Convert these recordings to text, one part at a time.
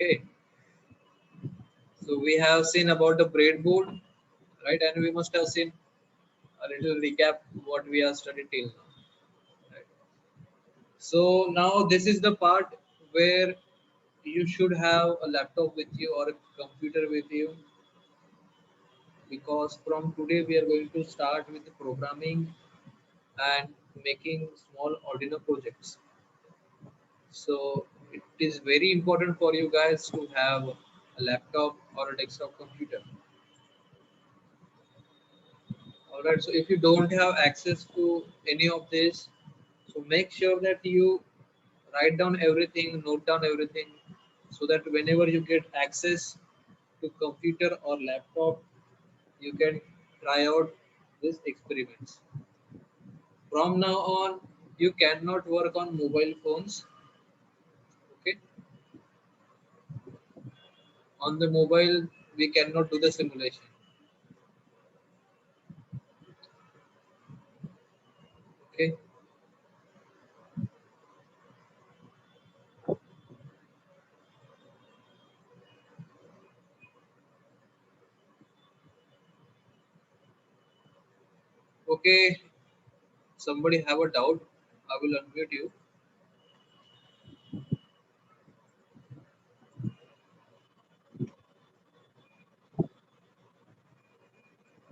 Okay, so we have seen about the breadboard, right? And we must have seen a little recap what we have studied till now. Right? So now this is the part where you should have a laptop with you or a computer with you, because from today we are going to start with the programming and making small Arduino projects. So it is very important for you guys to have a laptop or a desktop computer. All right. So if you don't have access to any of this, so make sure that you write down everything, note down everything, so that whenever you get access to computer or laptop, you can try out these experiments. From now on, you cannot work on mobile phones. Okay, on the mobile we cannot do the simulation. Okay, okay. Somebody have a doubt? I will unmute you.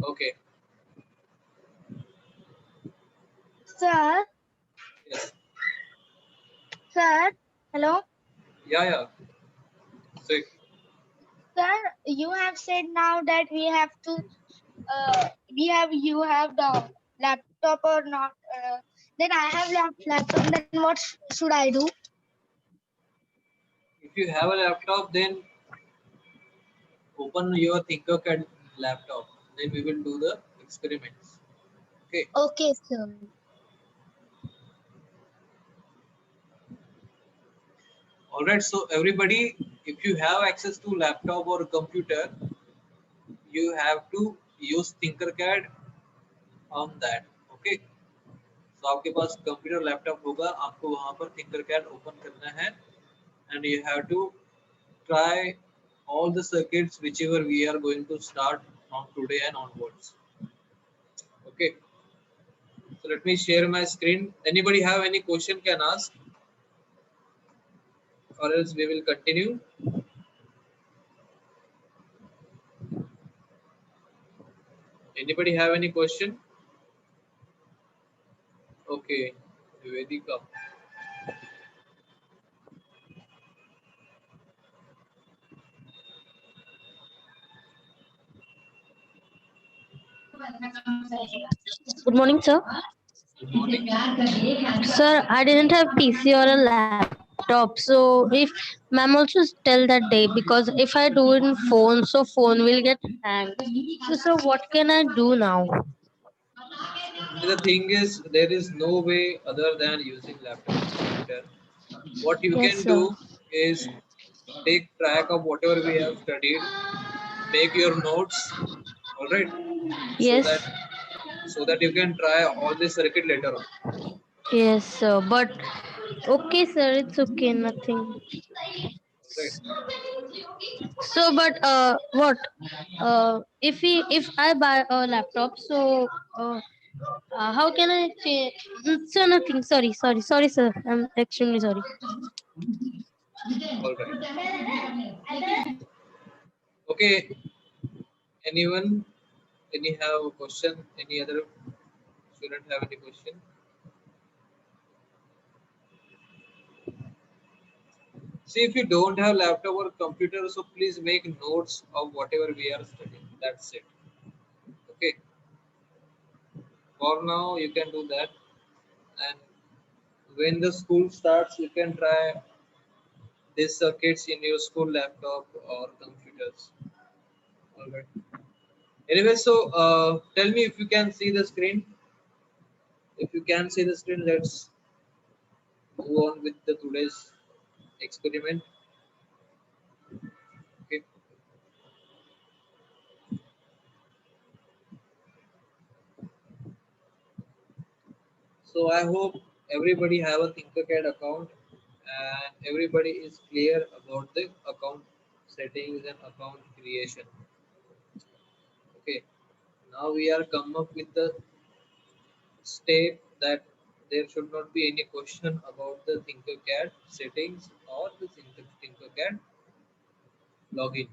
Okay. Sir, Yes. sir, hello. Yeah, yeah. Sick. Sir, you have said now that we have to, you have the laptop or not. Then I have laptop. Then what should I do? If you have a laptop, then open your Thinkercad laptop. Then we will do the experiments. Okay. Okay, sir. All right. So everybody, if you have access to laptop or computer, you have to use Thinkercad on that. Okay. तो आपके पास computer laptop होगा, आपको वहां पर थिंकरकैड open करना है, and you have to try all the circuits whichever we are going to start from today and onwards. Okay, so let me share my screen. Anybody have any question can ask, or else we will continue. Anybody have any question? Okay, Vedika. Good morning, sir. Good morning. Sir, I didn't have PC or a laptop, so if ma'am also tell that day, because if I do it in phone, so phone will get hanged. So, sir, what can I do now? The thing is, there is no way other than using laptop or computer. What you Yes, can sir. do is take track of whatever we have studied, make your notes, all right, so Yes, that you can try all this circuit later on. yes, sir. But okay, sir, it's okay, nothing. All right. So, but what? If I buy a laptop, so how can I change? So nothing. Sorry, sir. I'm extremely sorry. All right. Okay. Anyone? Any have a question? Any other student have any question? See, if you don't have laptop or computer, so please make notes of whatever we are studying. That's it. Okay. For now, you can do that. And when the school starts, you can try these circuits in your school laptop or computers. All right. Anyway, so tell me if you can see the screen. If you can see the screen, let's move on with the today's experiment. Okay. So I hope everybody have a Thinkercad account, and everybody is clear about the account settings and account creation. Okay, now we are come up with the step that there should not be any question about the Tinkercad settings or the Tinkercad login.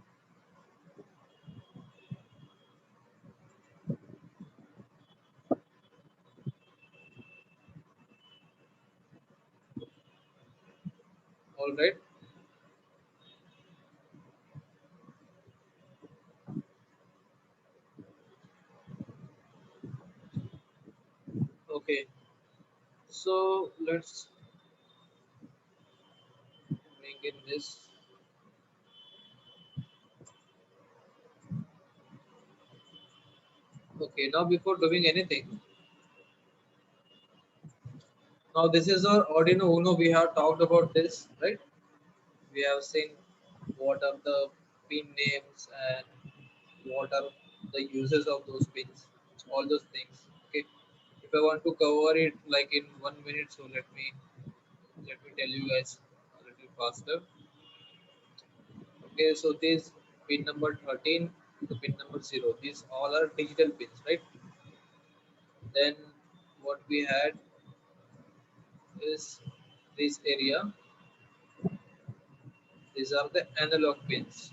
All right. Okay, so let's bring in this. Okay, now before doing anything, now this is our Arduino Uno. We have talked about this, right? We have seen what are the pin names and what are the uses of those pins, all those things. Okay, if I want to cover it like in 1 minute, so let me tell you guys a little faster. Okay, so this pin number 13 to pin number 0, these all are digital pins, right? Then what we had is this area. These are the analog pins.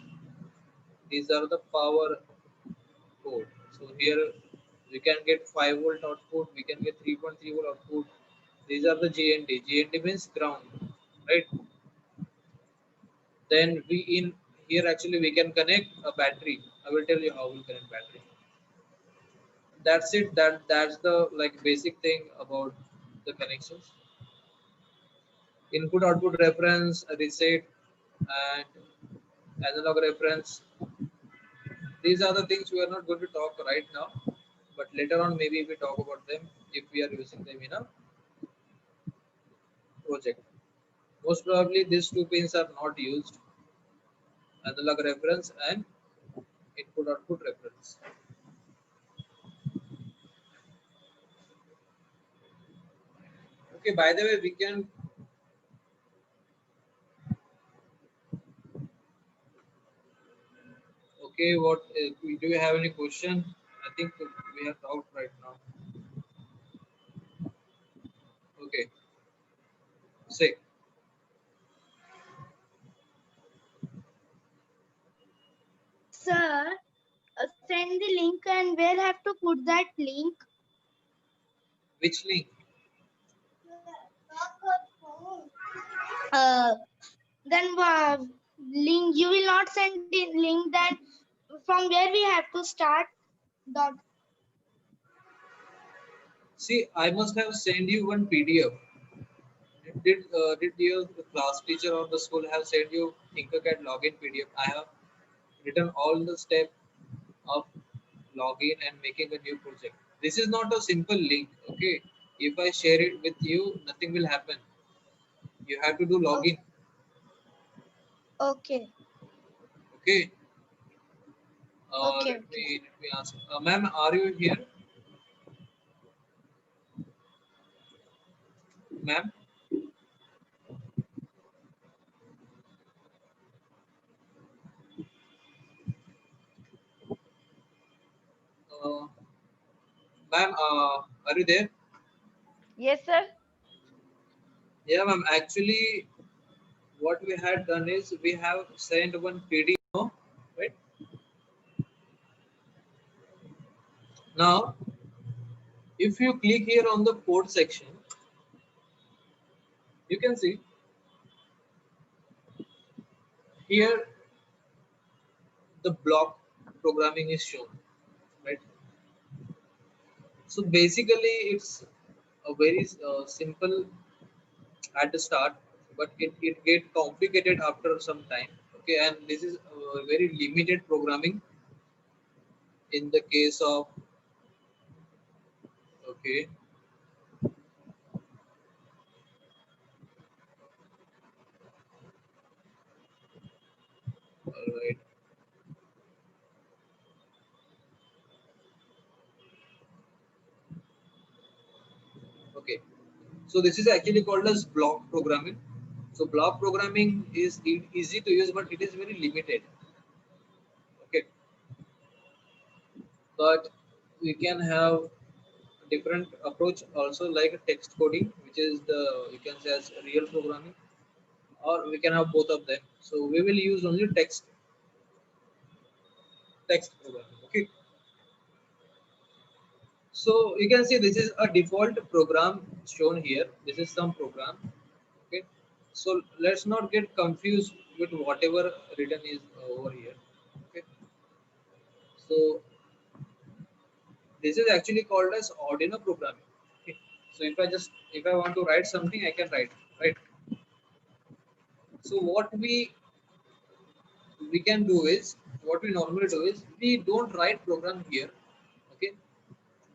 These are the power port. So here we can get 5 volt output, we can get 3.3 volt output. These are the GND. GND means ground, right? Then we in here actually we can connect a battery. I will tell you how we connect battery. That's it. That's the like basic thing about the connections. Input output reference, reset, and analog reference. These are the things we are not going to talk right now, but later on maybe we talk about them if we are using them in a project. Most probably these two pins are not used, analog reference and input output reference. Okay, by the way, we can okay, what do you have any question? I think we have talked right now. Okay, say. Sir, send the link and where have to put that link? Which link? Then link you will not send the link. Then from where we have to start? Dot. See, I must have sent you one PDF. Did your class teacher or the school have sent you Tinkercad login PDF? I have written all the steps of login and making a new project. This is not a simple link. Okay, if I share it with you, nothing will happen. You have to do login. Okay. Okay. Okay. Let me ask. Ma'am, are you here? Ma'am. Uh, ma'am, are you there? Yes, sir. Yeah, ma'am. Actually, what we had done is we have sent one PDF, right? Now, if you click here on the code section, you can see here the block programming is shown, right? So basically, it's a very simple at the start, but it get complicated after some time. Okay, and this is very limited programming in the case of okay. All right. Okay, so this is actually called as block programming. So block programming is easy to use, but it is very limited. Okay, but we can have different approach also, like text coding, which is the, you can say, as real programming, or we can have both of them. So we will use only text programming. Okay, so you can see this is a default program shown here. This is some program. Okay, so let's not get confused with whatever written is over here. Okay, so this is actually called as Arduino programming. Okay, so if I want to write something, I can write, right? So what we can do is, what we normally do is, we don't write program here. Okay,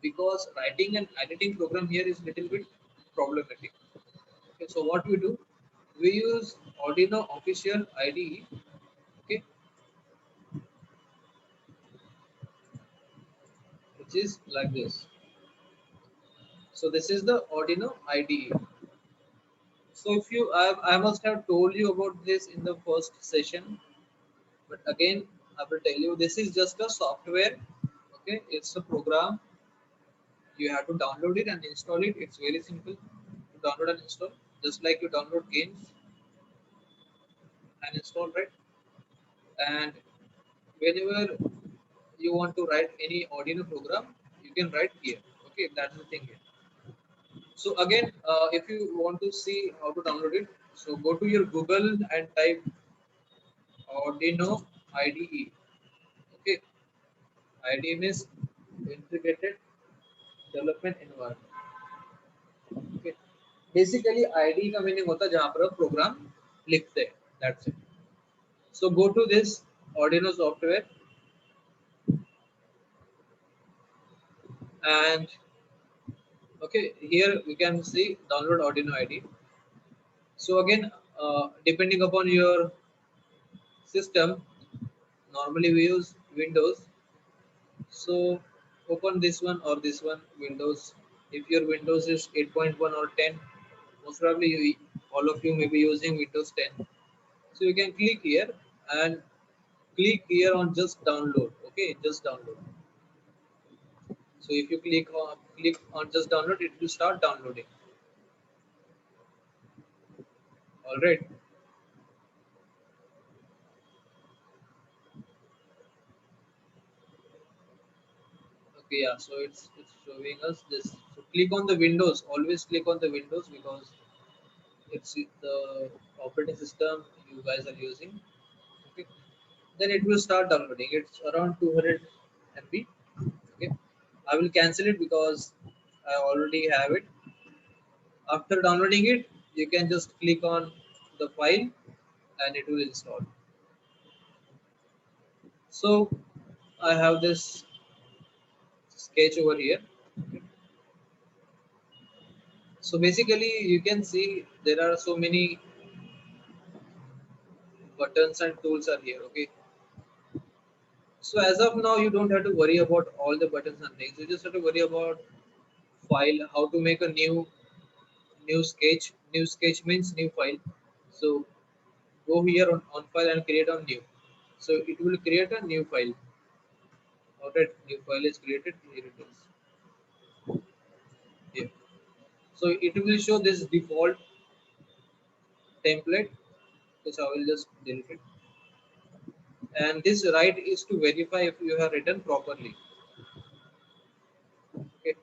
because writing and editing program here is little bit problematic. Okay, so what we do, we use Arduino official IDE. Okay, which is like this. So this is the Arduino IDE. So if you, I must have told you about this in the first session, but again I will tell you, this is just a software. Okay, it's a program. You have to download it and install it. It's very simple to download and install, just like you download games and install, right? And whenever you want to write any Arduino program, you can write here. Okay, that's the thing here. So again, if you want to see how to download it, so go to your Google and type Arduino IDE. Okay, IDE means Integrated Development Environment. Okay, basically IDE का meaning होता है जहाँ पर आप program लिखते हैं. That's it. So go to this Arduino software and okay, here we can see download Arduino IDE. So again, depending upon your system, normally we use Windows. So open this one or this one, Windows. If your Windows is 8.1 or 10, most probably all of you may be using Windows 10. So you can click here and click here on just download. Okay, just download. So if you click on just download, it will start downloading. All right. Okay, yeah. So it's showing us this. So click on the Windows. Always click on the Windows because it's the operating system you guys are using. Okay. Then it will start downloading. It's around 200 MB. Okay. I will cancel it because I already have it. After downloading it, you can just click on the file and it will install. So I have this sketch over here. So basically you can see there are so many buttons and tools are here. Okay, so as of now you don't have to worry about all the buttons and things. You just have to worry about file, how to make a new sketch. New sketch means new file. So go here on file and create a new. So it will create a new file. Alright, new file is created. Here it is. Here. So it will show this default template, which I will just delete it. And this write is to verify if you have written properly. Okay.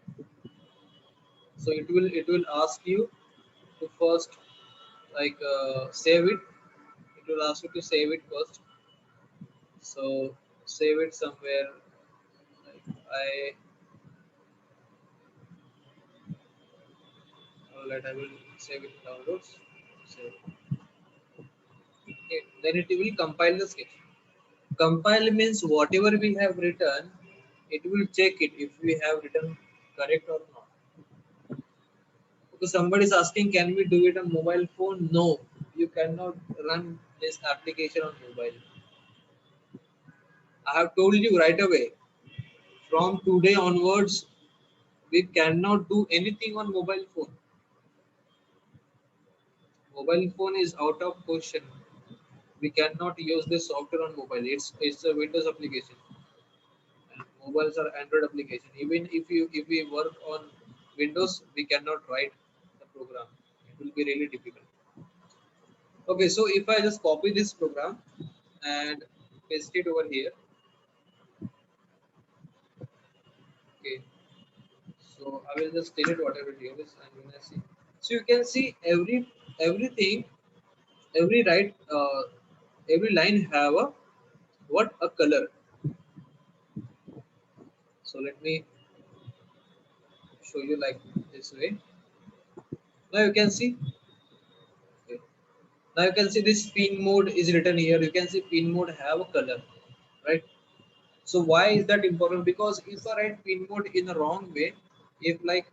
So it will ask you to first, like, save it. It will ask you to save it first. So save it somewhere. Like I will save it in downloads. Save. Okay. Then it will compile the sketch. Compile means whatever we have written, it will check it if we have written correct or not. Because somebody is asking, can we do it on mobile phone? No, you cannot run this application on mobile. I have told you right away. From today onwards, we cannot do anything on mobile phone. Mobile phone is out of question. We cannot use this software on mobile. It's a Windows application. And mobiles are Android application. Even if we work on Windows, we cannot write the program. It will be really difficult. Okay, so if I just copy this program and paste it over here, okay, so I will just delete whatever here is and when I see. So you can see everything, every every line have a what a color. So let me show you like this way. Now you can see. Okay. Now you can see this pin mode is written here. You can see pin mode have a color, right? So why is that important? Because if I write pin mode in the wrong way, if like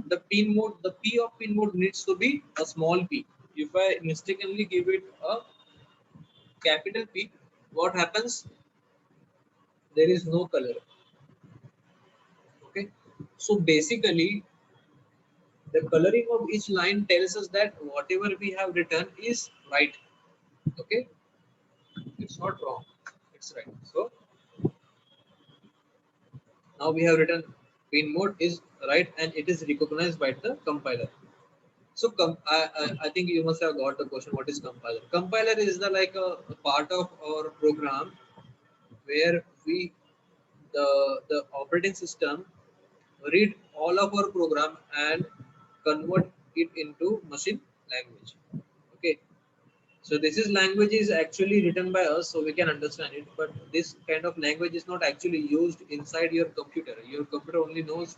the pin mode, the P of pin mode needs to be a small p. If I mistakenly give it a capital P, what happens? There is no color. Okay. So basically, the coloring of each line tells us that whatever we have written is right. Okay, it's not wrong. It's right. So now we have written pin mode is right and it is recognized by the compiler. So I think you must have got the question. What is compiler? Compiler is the like a part of our program where we the operating system read all of our program and convert it into machine language. Okay, so this is language is actually written by us so we can understand it, but this kind of language is not actually used inside your computer. Your computer only knows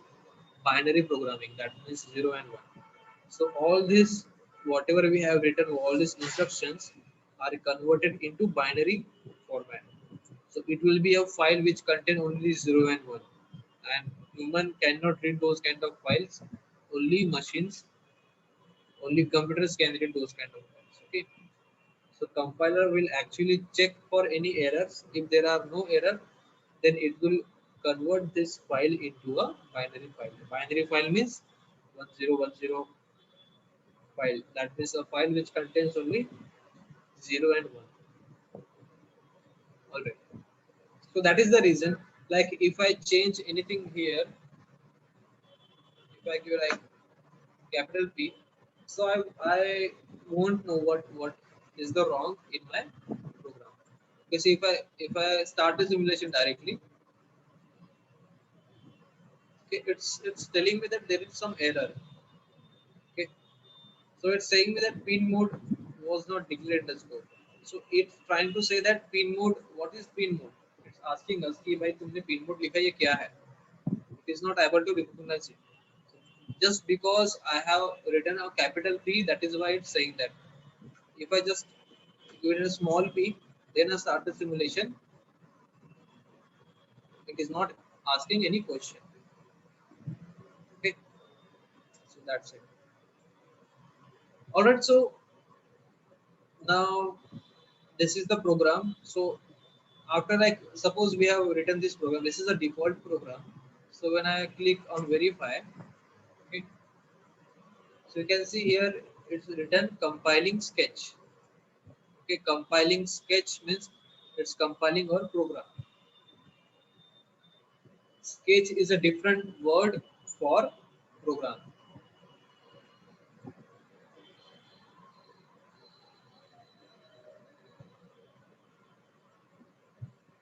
binary programming, that means 0 and 1. So all this, whatever we have written, all these instructions are converted into binary format. So it will be a file which contain only 0 and 1. And human cannot read those kind of files. Only machines, only computers can read those kind of files. Okay. So compiler will actually check for any errors. If there are no error, then it will convert this file into a binary file. Binary file means 1010 file. That is a file which contains only 0 and 1. Alright. So that is the reason. Like if I change anything here, if I give like capital P, so I won't know what is the wrong in my program. Because if I start the simulation directly, okay, it's telling me that there is some error. Okay, so it's saying me that pin mode was not declared in the scope. So it's trying to say that pin mode, what is pin mode? It's asking us कि भाई तुमने pin mode लिखा ये क्या है? It is not able to recognize it. Just because I have written a capital P, that is why it's saying that. If I just give it a small p, then I start the simulation, it is not asking any question. Okay, so that's it. Alright, so now this is the program. So after like suppose we have written this program, this is a default program. So when I click on verify, okay, so you can see here it's written compiling sketch. Okay, compiling sketch means it's compiling our program. Sketch is a different word for program.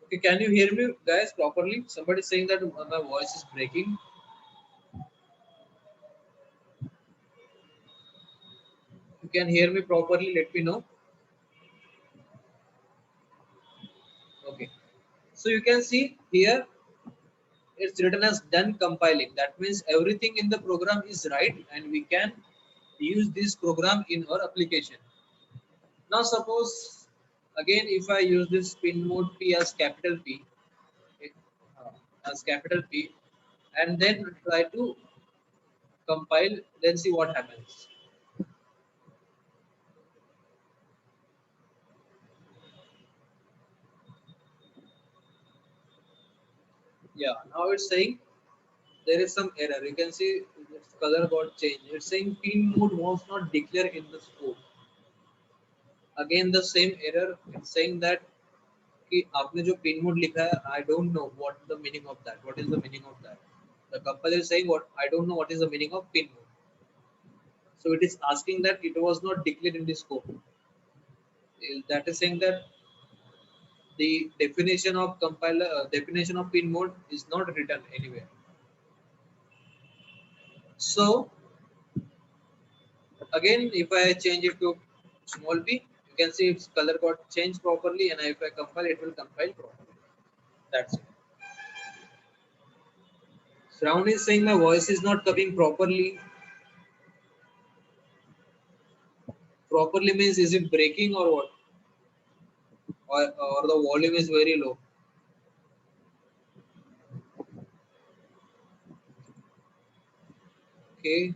Okay, can you hear me guys properly? Somebody saying that my voice is breaking. You can hear me properly, let me know. Okay. So you can see here it's written as done compiling. That means everything in the program is right and we can use this program in our application. Now suppose again if I use this pin mode P as capital P, okay, as capital P, and then try to compile, then see what happens. Yeah, now it's saying there is some error. You can see its color got changed. It's saying pin mode was not declared in the scope. again the same error. It's saying that कि आपने जो pin mode लिखा है, I don't know what the meaning of that. What is the meaning of that? The compiler is saying what I don't know what is the meaning of pin mode. So it is asking that it was not declared in the scope. That is saying that the definition of compiler definition of pin mode is not written anywhere. So again, if I change it to small p, you can see its color got changed properly, and if I compile, it will compile properly. That's it. Shravan is saying my voice is not coming properly. Properly means is it breaking or what? Or the volume is very low. Okay.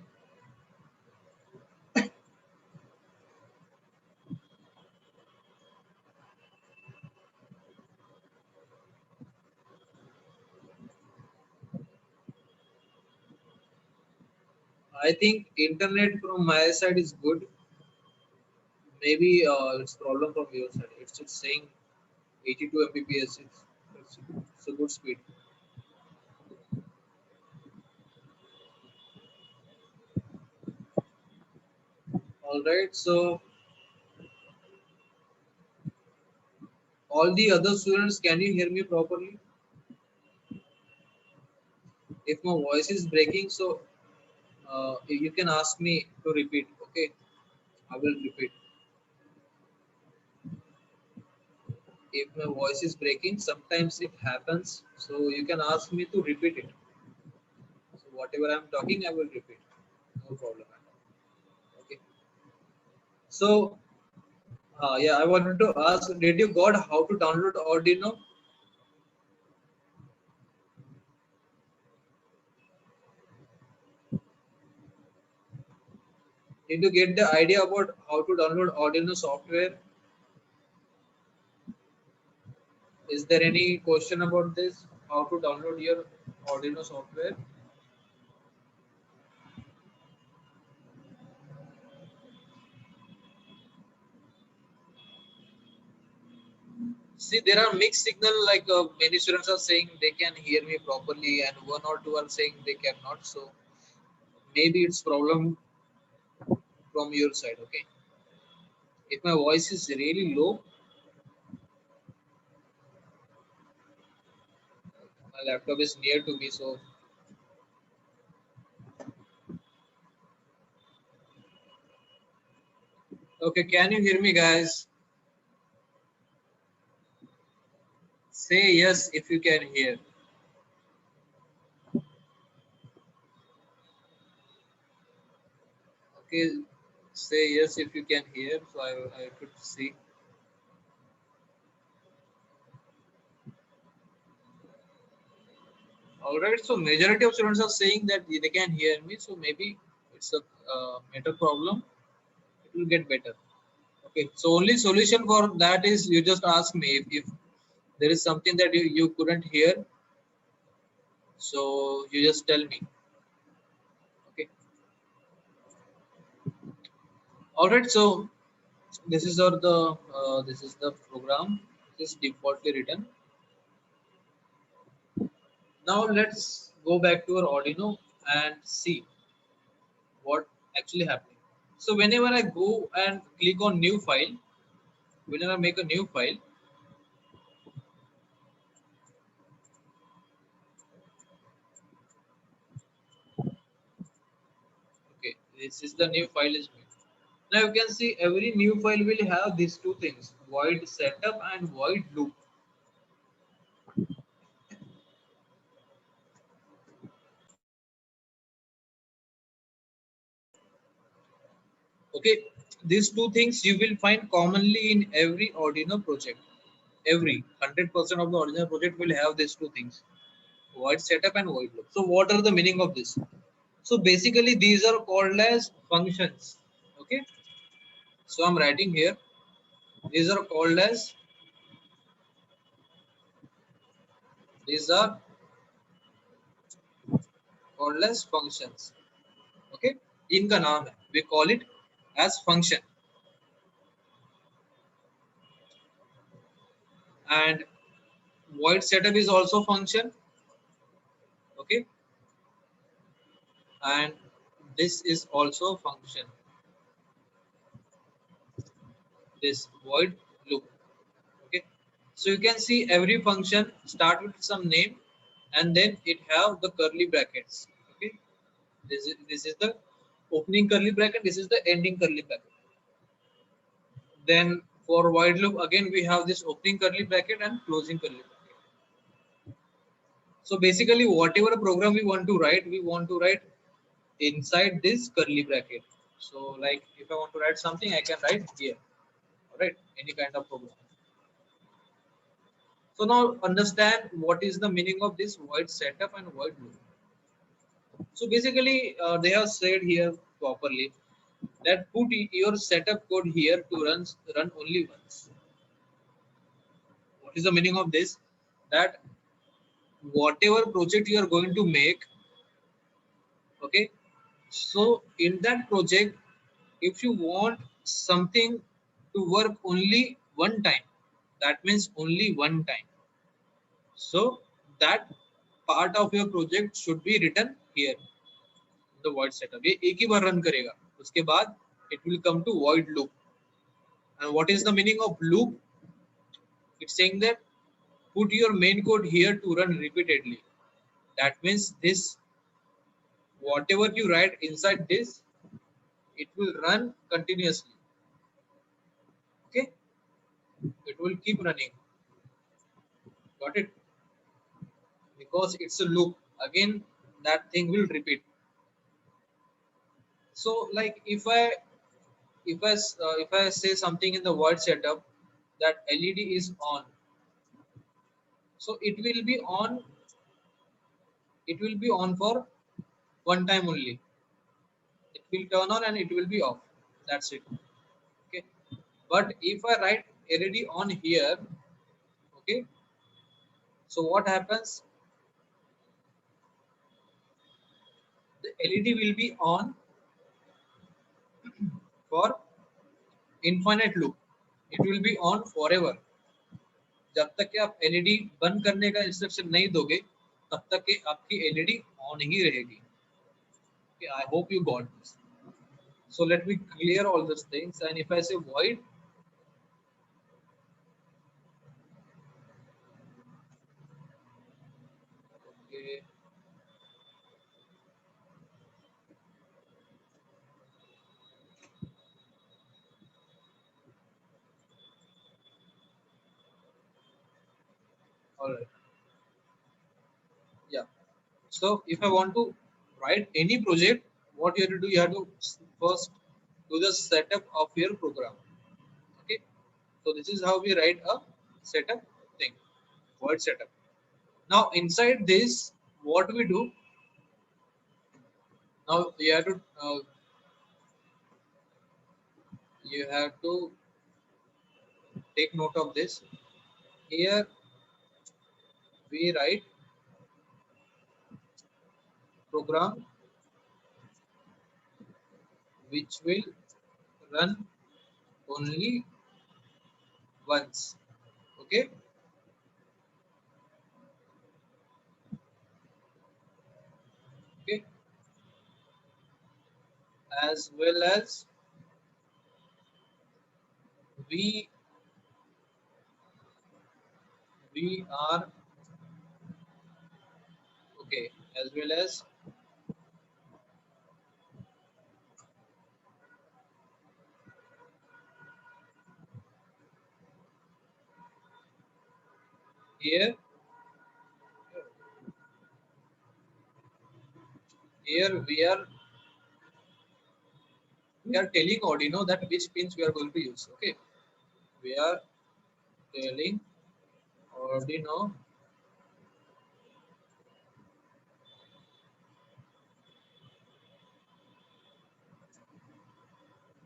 I think internet from my side is good. Maybe it's problem from your side. It's just saying 82 Mbps. It's a good speed. All right. So all the other students, can you hear me properly? If my voice is breaking, so you can ask me to repeat. Okay, I will repeat. If my voice is breaking, sometimes it happens. So you can ask me to repeat it. So whatever I'm talking, I will repeat. No problem at all. Okay. So yeah, I wanted to ask, did you got how to download Arduino? Did you get the idea about how to download Arduino software? Is there any question about this? How to download your Arduino software? See, there are mixed signal. Like many students are saying they can hear me properly, and one or two are saying they cannot. So maybe it's problem from your side. Okay. If my voice is really low, my laptop is near to me, so okay. Can you hear me, guys? Say yes if you can hear. Okay, say yes if you can hear. So I could see. All right. So majority of students are saying that they can hear me. So maybe it's a matter problem. It will get better. Okay. So only solution for that is you just ask me if there is something that you couldn't hear. So you just tell me. Okay. All right. So this is the program. This is defaultly written. Now let's go back to our Arduino and see what actually happening. So whenever I go and click on new file, whenever I make a new file, okay, this is the new file is made. Now you can see every new file will have these two things: void setup and void loop. Okay, these two things you will find commonly in every Arduino project. Every 100% of the Arduino project will have these two things: void setup and void loop. So what are the meaning of this? So basically these are called as functions. Okay, so I'm writing here. These are called as these are called as functions. Okay, इनका नाम है. We call it as function. and void setup is also function. Okay, and this is also function, this void loop. Okay, so you can see every function start with some name and then it have the curly brackets. Okay, this is the opening curly bracket, this is the ending curly bracket. Then for void loop again we have this opening curly bracket and closing curly bracket. So basically whatever program we want to write inside this curly bracket. So like if I want to write something, I can write here. All right, any kind of program. So now understand what is the meaning of this void setup and void loop. So basically they have said here properly that put your setup code here to run only once. What is the meaning of this? That whatever project you are going to make, okay, so in that project, if you want something to work only one time, that means only one time. So that part of your project should be written here, the void setup. ये एक ही बार run करेगा, उसके बाद it will come to void loop. And what is the meaning of loop? It's saying that put your main code here to run repeatedly. That means this, whatever you write inside this, it will run continuously. Okay, it will keep running. Got it? Because it's a loop. Again, that thing will repeat. So, like if I say something in the void setup that LED is on, so it will be on. It will be on for one time only. It will turn on and it will be off. That's it. Okay. But if I write LED on here, okay. So what happens? The LED will be on for infinite loop. It will be on forever. जब तक कि आप LED बंद करने का instruction नहीं दोगे, तब तक कि आपकी LED ऑन ही रहेगी. Okay, I hope you got this. So let me clear all these things. And if I say void, okay, all right, yeah. So if I want to write any project, what you have to do, you have to first do the setup of your program. Okay, so this is how we write a setup thing, void setup. Now inside this, what we do now, you have to take note of this. Here we write program which will run only once. Okay, okay, as well as we are okay, as well as here we are telling Arduino that which pins we are going to use. Okay, we are telling Arduino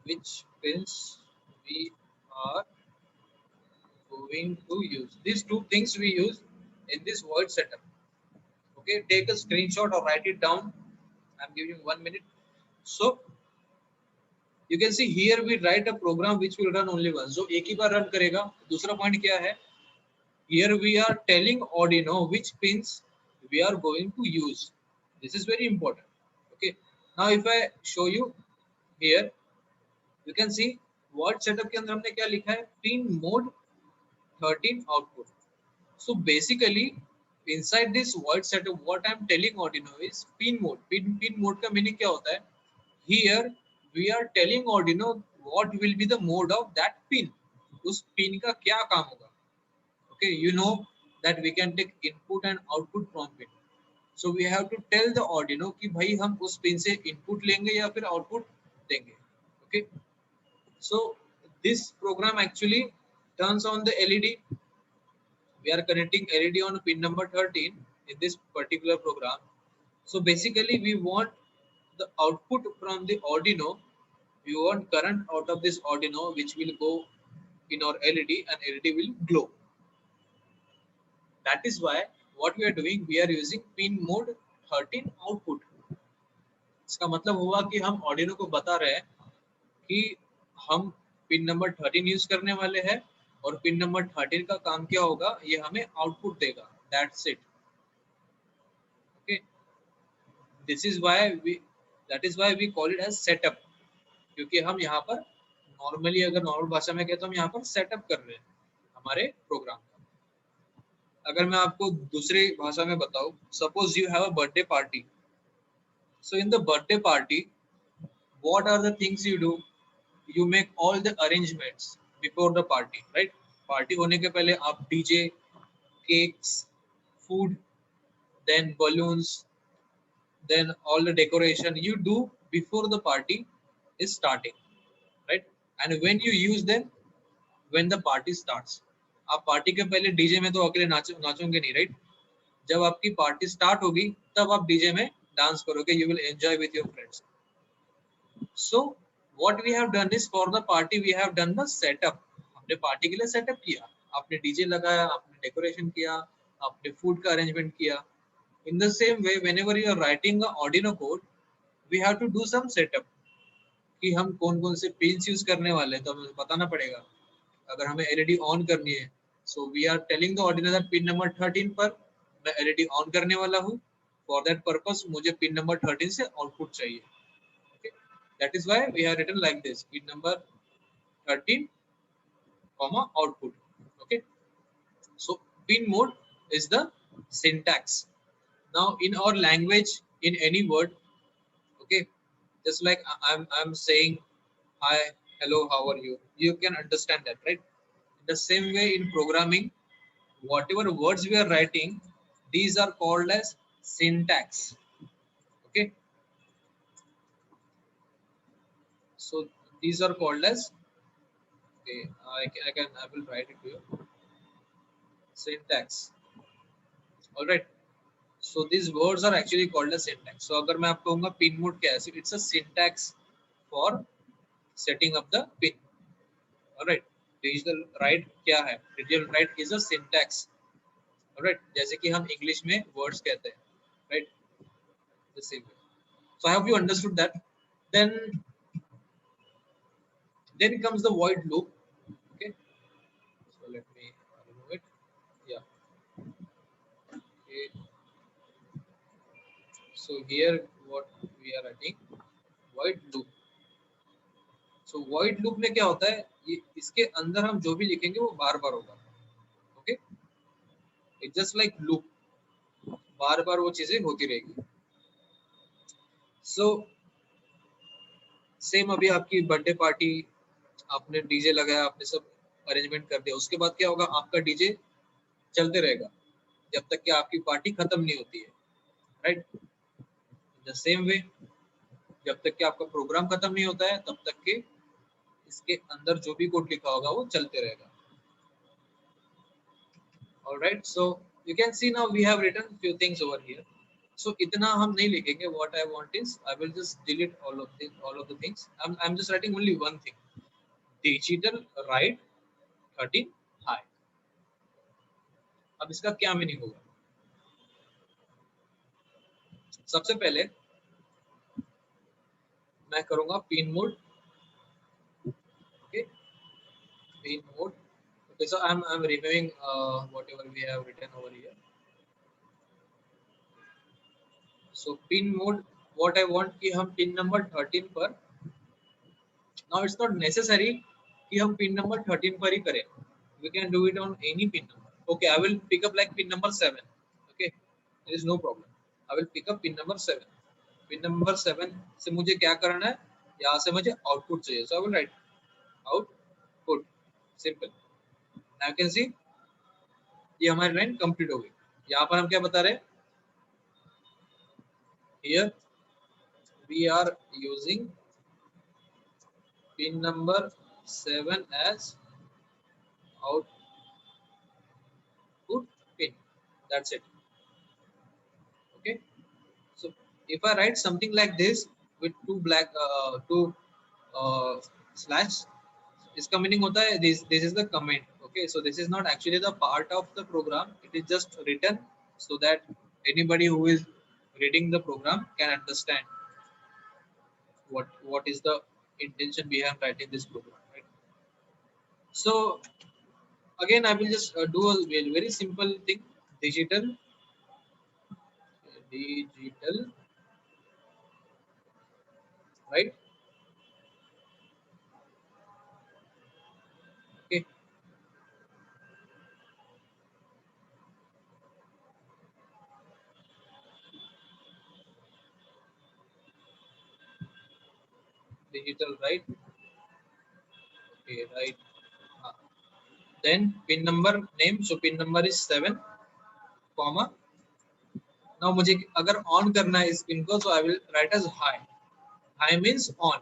which pins we are going to use. These two things we use in this void setup. Okay, take a screenshot or write it down. I'm giving you 1 minute. So you can see here we write a program which will run only once. So एक ही बार run करेगा. दूसरा point क्या है? here we are telling Arduino which pins we are going to use. This is very important. Okay, now if I show you here, you can see word setup के अंदर हमने क्या लिखा है, pin mode 13 output. So basically inside this word setup what I am telling Arduino is pin mode. Pin mode का meaning क्या होता है, here we are telling Arduino what will be the mode of that pin. उस pin का क्या काम होगा. Okay, you know that we can take input and output from pin. So we have to tell the Arduino कि भाई हम उस pin से input लेंगे या फिर output देंगे. Okay, so this program actually turns on the LED. We are connecting LED on pin number 13 in this particular program. So basically we want the output from the Arduino. We want current out of this Arduino which will go in our LED and LED will glow. That is why what we are doing, we are using pin mode 13 output. इसका मतलब हुआ कि हम Arduino को बता रहे हैं कि हम पिन नंबर 13 यूज करने वाले हैं और पिन नंबर 13 का काम क्या होगा, ये हमें आउटपुट देगा. That's it. Okay. This is why we call it as setup. क्योंकि हम यहाँ पर नॉर्मली अगर नॉर्मल भाषा में कहते तो हम यहाँ पर सेटअप कर रहे हैं हमारे प्रोग्राम का. अगर मैं आपको दूसरी भाषा में बताऊं, suppose you have a birthday party. So in the birthday party what are the things you do? You make all the arrangements before the party, right? Party होने के पहले आप DJ, cakes, food, then balloons, then all the decoration you do before the party is starting, right? And when you use them when the party starts. आप party के पहले DJ में तो अकेले नाचोगे नहीं, राइट? जब आपकी पार्टी स्टार्ट होगी तब आप डीजे में डांस करोगे. You will enjoy with your friends. So what we have done is for the party we have done the setup. हमने पार्टी के लिए सेटअप किया, आपने डीजे लगाया, आपने डेकोरेशन किया, आपने फूड का अरेंजमेंट किया. In the same way whenever you are writing a Arduino code, we have to do some setup कि हम कौन कौन से पिन्स यूज करने वाले हैं तो हमें बताना पड़ेगा. अगर हमें एलईडी ऑन करनी है, so we are telling the Arduino that pin number 13 पर मैं एलईडी ऑन करने वाला हूँ. फॉर दैट पर्पस मुझे पिन नंबर 13 से आउटपुट चाहिए. Okay? That is why we have written like this, pin number 13 comma output. Okay, so pin mode is the syntax. Now in our language, in any word, okay, just like I'm saying hi, hello, how are you, you can understand that, right? The same way in programming, whatever words we are writing, these are called as syntax. Okay, so these are called as, okay, I will write it to you, syntax. All right, so these words are actually called as syntax. So अगर मैं आपको कहूँगा pin mode क्या है, it's a syntax for setting up the pin. All right, digital write क्या है, digital write is a syntax. All right, जैसे कि हम इंग्लिश में words कहते हैं, right? The same way. So I hope you understood that. Then comes the void loop. Okay, so let me remove it. Yeah. Okay. So here what we are writing, void loop. So void loop में क्या होता है, ये इसके अंदर हम जो भी लिखेंगे वो बार बार होगा. Okay, it's just like loop, बार बार वो चीजें होती रहेगी. सो सेम अभी आपकी बर्थडे पार्टी, आपने डीजे लगाया, आपने सब अरेंजमेंट कर दिया, उसके बाद क्या होगा, आपका डीजे चलते रहेगा जब तक कि आपकी पार्टी खत्म नहीं होती है, राइट? द सेम वे जब तक कि आपका प्रोग्राम खत्म नहीं होता है तब तक कि इसके अंदर जो भी कोड लिखा होगा वो चलते रहेगा. Alright, so you can see now we have written few things over here. So इतना हम नहीं लिखेंगे. What I want is I will just delete all of the things. I'm just writing only one thing. Digital write 13 high. अब इसका क्या meaning होगा? सबसे पहले मैं करूंगा pin mode. Okay, pin mode Okay, so I'm reviewing whatever we have written over here. So pin mode, what I want कि हम pin number 13 पर, now it's not necessary कि हम pin number 13 पर ही करें. We can do it on any pin number. Okay, I will pick up like pin number 7. Okay, there is no problem. I will pick up pin number 7. Pin number 7 से मुझे क्या करना है? यहाँ से मुझे output चाहिए. So I will write output. Simple. Now you can see ये हमारी लाइन कंप्लीट हो गई. यहाँ पर हम क्या बता रहे हैं? Here we are using pin number 7 as output pin. That's it. Okay. So if I write something like this with two slash, इसका meaning होता है this is the comment. Okay, so this is not actually the part of the program. It is just written so that anybody who is reading the program can understand what is the intention behind writing this program. Right. So again, I will just do a very simple thing. Digital, right? Okay. Digital, right? Okay, right. Then pin number name. So pin number is 7, comma. Now मुझे अगर on करना है इस pin को, so I will write as high. High means on.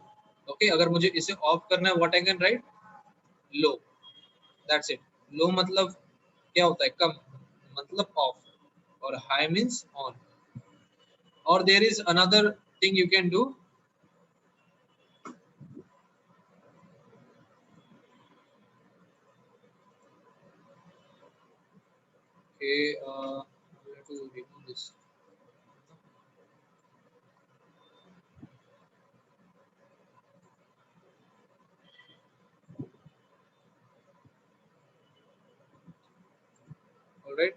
Okay, अगर मुझे इसे off करना है, what I can write? Low. That's it. Low मतलब क्या होता है? कम. मतलब off. और high means on. Or there is another thing you can do. Okay, I have to remove this. All right.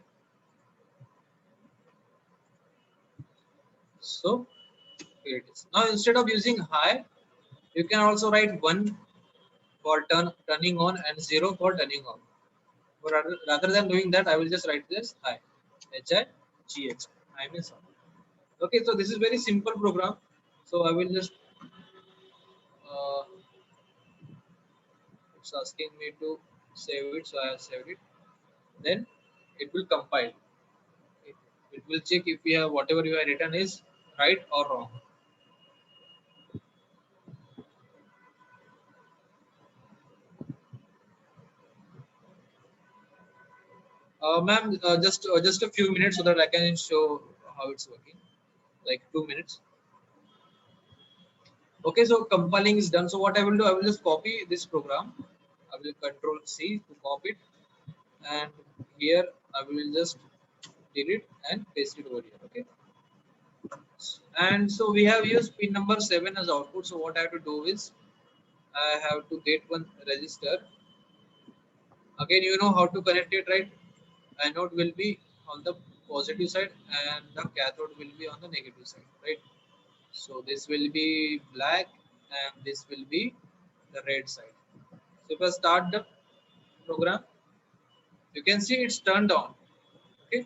So here it is. Now instead of using high, you can also write 1 for turning on and 0 for turning off. But rather than doing that, I will just write this high. H-I-G-H. I means on. Okay, so this is very simple program. So I will just it's asking me to save it, so I have saved it. Then it will compile. It will check if we have whatever you have written is right or wrong. Ma'am, just a few minutes so that I can show how it's working. Like 2 minutes. Okay, so compiling is done. So what I will do, I will just copy this program. I will Control C to copy it, and here I will just delete and paste it over here. Okay. And so we have used pin number 7 as output. So what I have to do is I have to get one register. Again, you know how to connect it, right? Anode will be on the positive side and the cathode will be on the negative side, right? So this will be black and this will be the red side. So if I start the program, you can see it's turned on. Okay,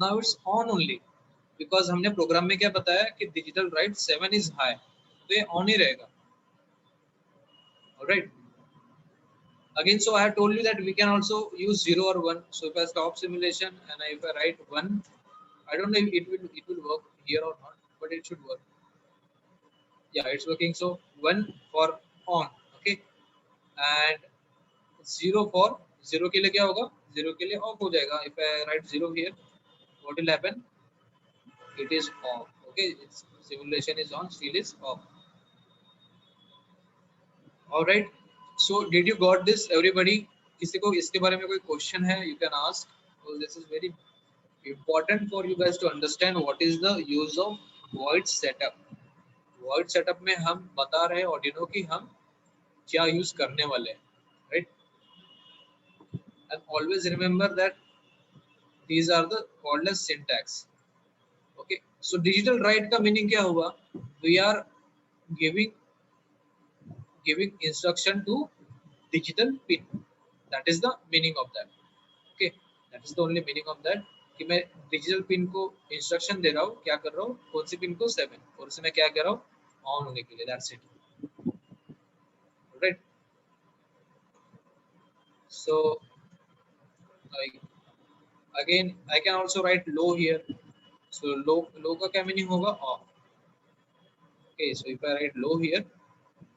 now it's on only because हमने program में क्या बताया कि digital write 7 is high, तो ये on ही रहेगा. All right. Again, so I have told you that we can also use 0 or 1. So if I stop simulation and if I write 1, I don't know if it will work here or not, but it should work. Yeah, it's working. So 1 for on, okay, and 0 for 0 के लिए क्या होगा? 0 के लिए off हो जाएगा. If I write 0 here, what will happen? It is off. Okay, its simulation is on, still is off. All right. So did you got this, everybody? किसी को इसके बारे में कोई question है? You can ask. So this is very important for you guys to understand what is the use of void setup. Void setup में हम बता रहे हैं Arduino कि हम क्या use करने वाले हैं, right? and always remember that these are the called as syntax. Okay, so digital write का meaning क्या हुआ? We are giving instruction to digital pin. That is the meaning of that. Okay, that is the only meaning of that कि मैं digital pin को instruction दे रहा हूँ, क्या कर रहा हूँ, कौन सी पिन को 7 और उसे मैं क्या कर रहा हूँ, ऑन होने के लिए. That's it. Right. So I, again I can also write low here. So low का क्या meaning होगा? Off. Okay, so if I write low here,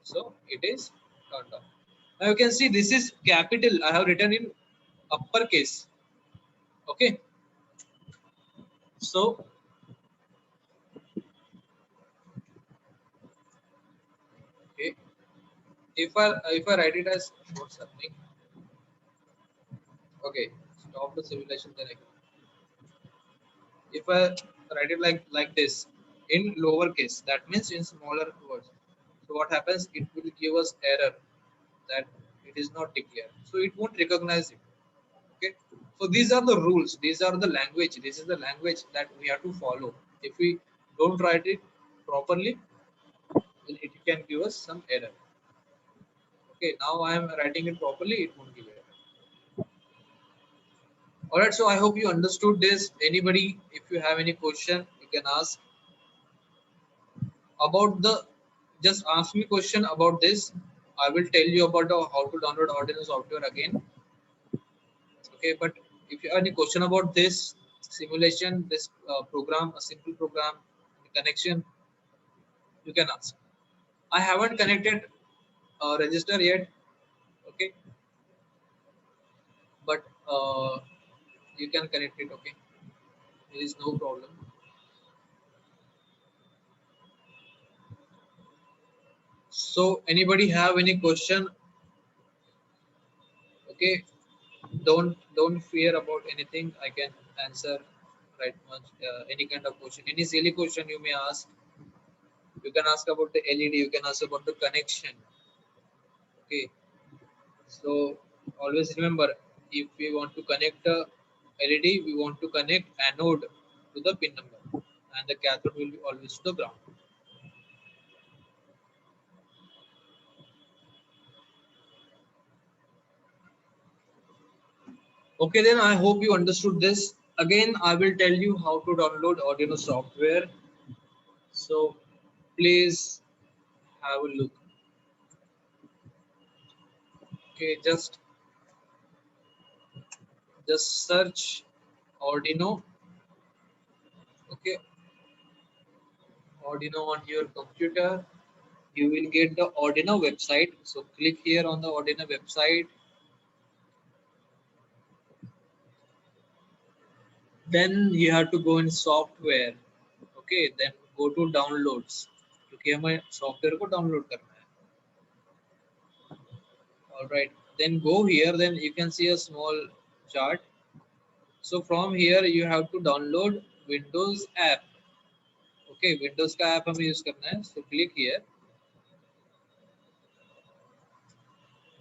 so it is turned off. Now you can see this is capital. I have written in uppercase. Okay, so okay, if I write it as what's happening? Okay, stop the simulation. Then if I write it like this in lowercase, that means in smaller words. So what happens? It will give us error that it is not declared. So it won't recognize it. Okay. So these are the rules. These are the language. This is the language that we have to follow. If we don't write it properly, then it can give us some error. Okay. Now I am writing it properly. It won't give error. All right. So I hope you understood this. Anybody, if you have any question, you can ask about the. Just ask me question about this. I will tell you about how to download Arduino software again. Okay, but if you have any question about this simulation, this program, a simple program connection, you can ask. I haven't connected a register yet. Okay, but you can connect it. Okay, there is no problem. So anybody have any question? Okay, don't fear about anything. I can answer right much any kind of question, any silly question you may ask. You can ask about the LED. You can ask about the connection. Okay, so always remember, if we want to connect a LED, we want to connect anode to the pin number, and the cathode will be always to the ground. Okay, then I hope you understood this. Again, I will tell you how to download Arduino software. So please have a look. Okay, just search Arduino. Okay, Arduino on your computer. You will get the Arduino website. So click here on the Arduino website. Then you have to go in software. Okay, then go to downloads. क्योंकि हमें software को download करना है. All right, then go here. Then you can see a small chart. So from here you have to download Windows app. Okay, Windows का app हमें use करना है. So click here.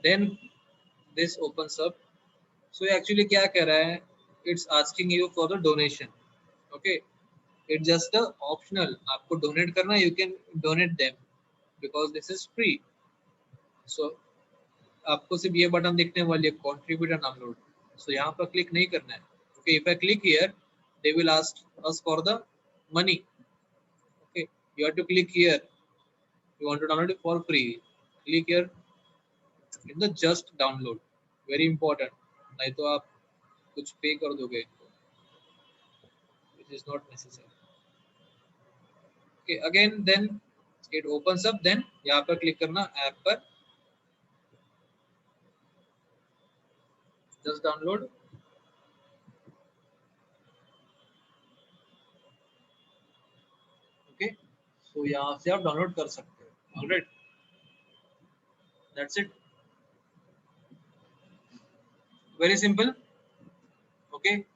Then this opens up. So actually क्या कह रहा है? It's asking you for the donation. Okay, it's just a optional. आपको donate करना है, you can donate them because this is free. So आपको सिर्फ ये बटन दिखने वाली है, contribute and download. So यहाँ पर क्लिक नहीं करना है. Okay, if I click here, they will ask us for the money. Okay, you have to click here. You want to download it for free. Click here in the just download. Very important. नहीं तो आप कुछ पे कर दोगे, which is not necessary. Okay, again then it opens up. Then यहाँ पर click करना ऐप पर, just download. Okay, so यहाँ से आप डाउनलोड कर सकते हो. Alright, that's it. Very simple. Okay,